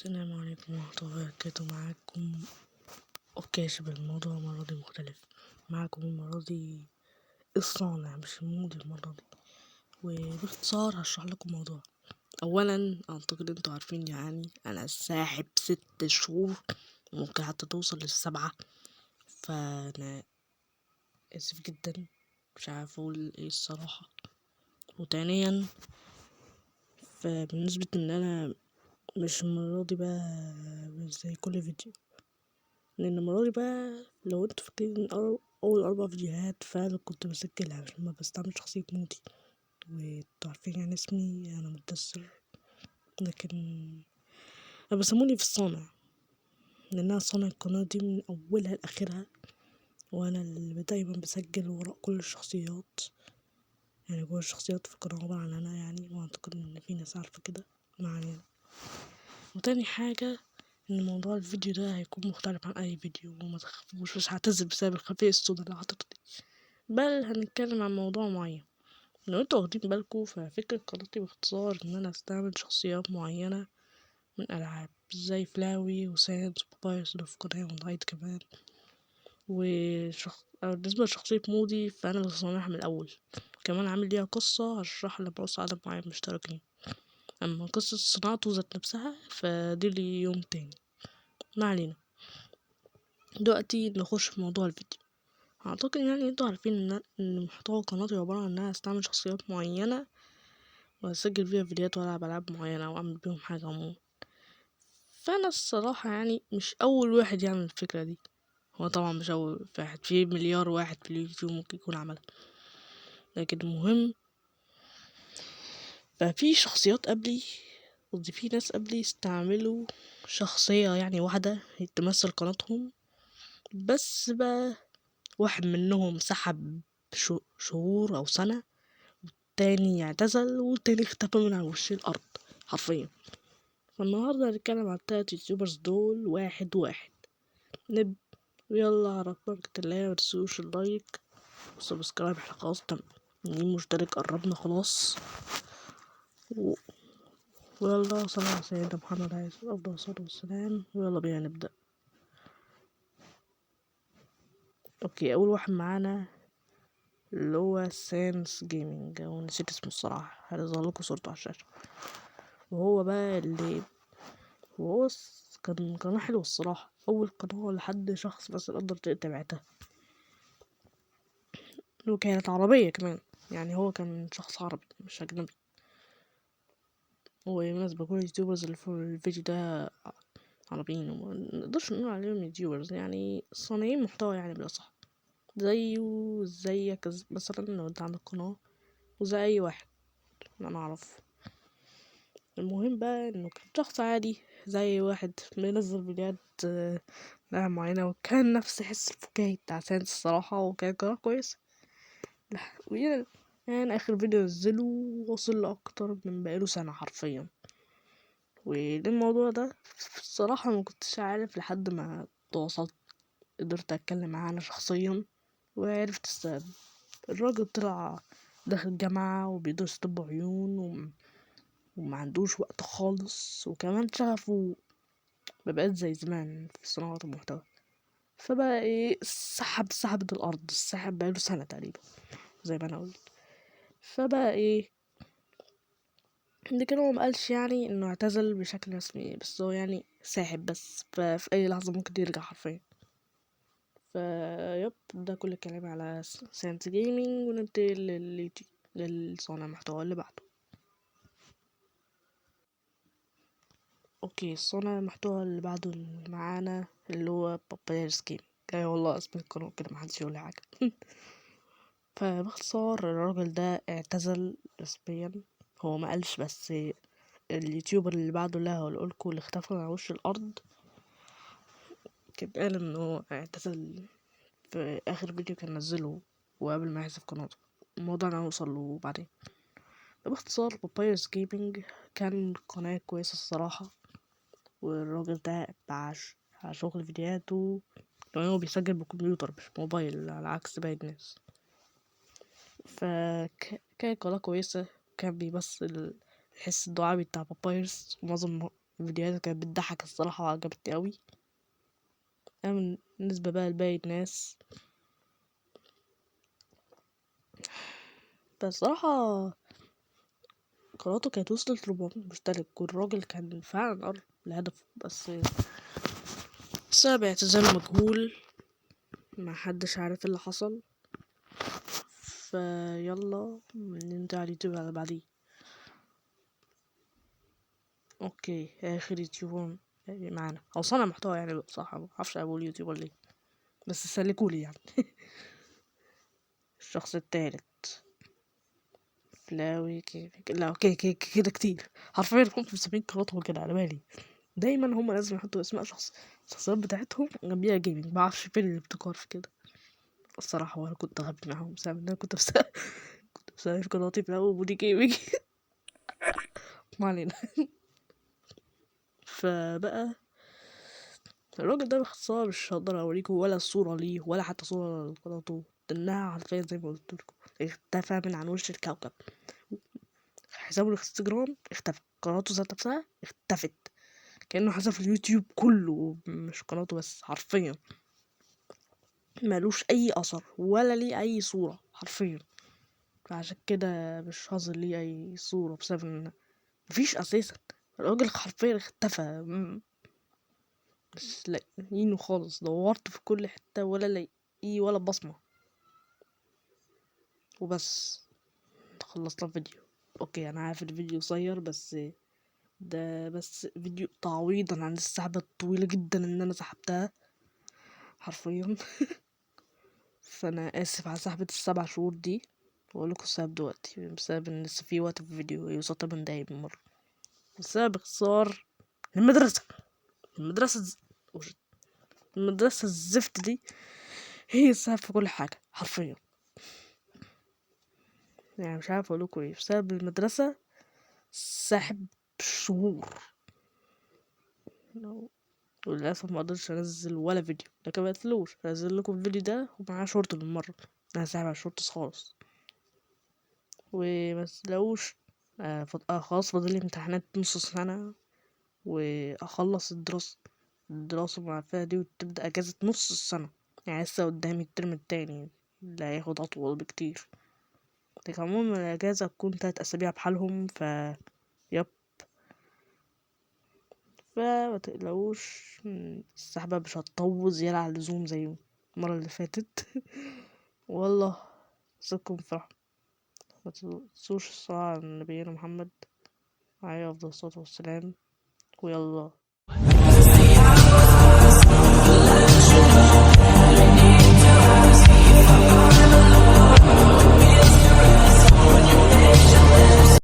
السلام عليكم ورحمة الله وبركاته. معاكم شباب. الموضوع المرة دي مختلف. معاكم المرة دي الصانع مش المودي المرة دي، وباختصار هشرح لكم الموضوع. أولا أعتقد انتوا عارفين يعني أنا ساحب 6 شهور، ممكن حتى توصل ل7، فأنا آسف جدا، مش عارف أقول ايه الصراحة. وثانيا فبالنسبة ان انا مش المرة دي بقى مش زي كل فيديو، لان المرة دي بقى لو انتوا فاكرين اول 4 فيديوهات فعلا كنت بسجلها عشان ما بستعمل شخصية مودي، وانتوا عارفين يعني اسمي انا مدثر، لكن انا بسموني في الصانع لان انا صانع القناة دي من اولها لاخرها، وانا اللي دايما بسجل وراء كل الشخصيات. يعني كل الشخصيات في القناة عبارة عن انا يعني، واعتقد ان في ناس عارفة كده. ما علينا. وتاني حاجة ان موضوع الفيديو ده هيكون مختلف عن اي فيديو، وما تخافوش مش هعتذر بسبب الخلفية السوداء اللي حاططها دي، بل هنتكلم عن موضوع معين. لو انتوا واخدين بالكوا ففكرة قناتي باختصار ان انا استعمل شخصيات معينة من العاب زي فلاوي وسانز وبابايس اللي في قناة ونايت كمان. بالنسبة لشخصية مودي فأنا اللي صانعها من الأول، كمان عامل ليها قصة هشرحها لما أوصل عدد معين مشتركين. أما قصة صناعته ذات نفسها فدي لي يوم تاني. ما علينا، دلوقتي نخش في موضوع الفيديو. اعتقد يعني انتوا عارفين ان محتوى قناتي عبارة عن ان انا استعمل شخصيات معينة واسجل فيها فيديوهات والعب العاب معينة واعمل بيهم حاجة عموما. فانا الصراحة يعني مش اول واحد يعمل الفكرة دي، هو طبعا مش اول واحد، في مليار واحد في اليوتيوب ممكن يكون عملها، لكن المهم ففي شخصيات قبلي، قصدي في ناس قبلي استعملوا شخصية يعني واحدة تمثل قناتهم، بس بقى واحد منهم سحب شهور او سنة، تاني اعتزل، والتاني اختفى من على وش الارض حرفيا. فالنهاردة هنتكلم عن التلات يوتيوبرز دول واحد واحد. يلا على بركة الله، متنسوش اللايك والسبسكرايب، احنا خلاص تمانين مشترك، قربنا خلاص. ويلا صلى على سيدنا محمد عليه افضل الصلاة والسلام، ويلا بينا نبدأ. اوكي، اول واحد معانا اللي هو سانس جيمنج، او نسيت اسمه الصراحة، هيظهر لكم صورته على الشاشة. وهو بقى كان قناة حلوة الصراحة، أول قناة لحد شخص بس قدر تابعتها، وكانت عربية كمان، يعني هو كان شخص عربي مش أجنبي. وبالنسبة كل اليوتيوبرز اللي في الفيديو ده عربيين، ومنقدرش نقول عليهم يوتيوبرز، يعني صانعين محتوى يعني بالأصح، زيك مثلا لو انت عندك قناة، وزي أي واحد أنا أعرف. المهم بقى إنه كان شخص عادي زي واحد بينزل فيديوهات لعبة معينة، وكان نفس حس الفكاهي بتاع سانس الصراحة، وكان قناة كويسة. يعني آخر فيديو نزله وصل لأكتر من بقاله سنة حرفيا. والموضوع ده الصراحة ما كنتش عارف لحد ما تواصلت، قدرت أتكلم معاه أنا شخصيا وعرفت السبب. الراجل طلع داخل جامعة وبيدرس طب عيون وما عندوش وقت خالص، وكمان شغفه مبقاش زي زمان في صناعة المحتوى. فبقى ايه، سحبت الأرض، السحب بقاله سنة تقريبا زي ما أنا قلت. فبقى ايه، اللي كان هو مقالش يعني انه اعتزل بشكل رسمي، بس هو يعني ساحب بس، ففي اي لحظة ممكن يرجع حرفيا. يب، ده كل كلامي على سانت جيمنج، وننتقل للصانع المحتوى اللي بعده. اوكي، صانع المحتوى اللي بعده اللي معانا اللي هو بابايرز جيم. اي والله اسم القناة كده محدش يقول لي حاجة. فباختصار الراجل ده اعتزل رسميا، هو ما قالش، بس اليوتيوبر اللي بعده اللي هقولكوا اللي اختفى على وش الارض كان قال انه اعتزل في اخر فيديو كان نزله، وقبل ما يحذف قناته. الموضوع انا هوصل له بعدين. باختصار بابايرز جيمنج كان قناة كويسة الصراحة، والراجل ده بعش على شغل فيديوهاته، كمان هو بيسجل بكمبيوتر مش موبايل على عكس باقي الناس. كانت قناة كويسة، كان بيمثل الحس الدعابي بتاع بابايرز، الفيديوهات كانت بتضحك الصراحة وعجبتني أوي. أما بالنسبة بقى لباقي الناس، فالصراحة قناته كانت وصلت 400 مشترك، والراجل كان فعلا قرب الهدف، بس بسبب اعتزال مجهول ما حدش عارف اللي حصل. فيلا ننتهي على اليوتيوب على بعديه. اوكي، اخر يوتيوب معانا او صانع محتوى يعني بصراحة معرفش اقول يوتيوب ولا ايه، بس سلكولي يعني. الشخص التالت فلاوي كيف لا اوكي كده كتير حرفيا هم مسمين قناتهم كده على بالي. دايما هم لازم يحطوا اسماء الشخصيات بتاعتهم جنبيها جيمنج، معرفش فين الابتكار في كده الصراحة. وانا كنت غبي معاهم بسبب ان انا كنت بسبب قناتي فلاوي وبودي جيمنج. ما علينا. فبقى الراجل ده باختصار مش هقدر اوريكم ولا صورة ليه ولا حتى صورة لقناته، لانها حرفيا زي ما قلت لكم اختفى من عن وش الكوكب. حسابه الانستجرام اختفى، قناته ذات نفسها اختفت، كأنه حذف اليوتيوب كله مش قناته بس، حرفيا مالوش اي اثر ولا ليه اي صورة حرفيا. فعشان كده مش حاصل ليه اي صورة بسبب ان مفيش اساسا. الراجل حرفيا اختفى، مش لاقيينه خالص، دورت في كل حتة ولا لاقيه ولا بصمة. وبس خلصنا الفيديو. اوكي انا عارف الفيديو قصير، بس ده بس فيديو تعويضا عن السحبة الطويلة جدا ان انا سحبتها حرفيا. فانا اسف على سحبة ال7 شهور دي، واقولكوا السبب دلوقتي، بسبب ان لسه في وقت في الفيديو يوصل 8 دقايق بالمرة، بسبب اختصار المدرسة. المدرسة المدرسة الزفت دي هي السبب في كل حاجة حرفيا. يعني مش عارف اقولكوا ايه، بسبب المدرسة ساحب شهور. وللأسف ما قدرتش انزل ولا فيديو، لكن مبعتلوش انزل لكم الفيديو ده ومعاه شورت بالمرة، انا ساحب على شورتس خالص. ومتلاقوش خلاص فاضلي امتحانات نص سنة واخلص الدراسة مع فيها دي، وتبدأ اجازة نص السنة. يعني لسه قدامي الترم التاني اللي هياخد اطول بكتير، لكن عموما الاجازة تكون 3 اسابيع بحالهم. يب. فمتقلقوش، السحبة مش هتطول زيادة عن اللزوم زي المرة اللي فاتت. والله صدقكم فرح. ما تنسوش الصلاة على نبينا محمد عليه أفضل الصلاة والسلام. ويلا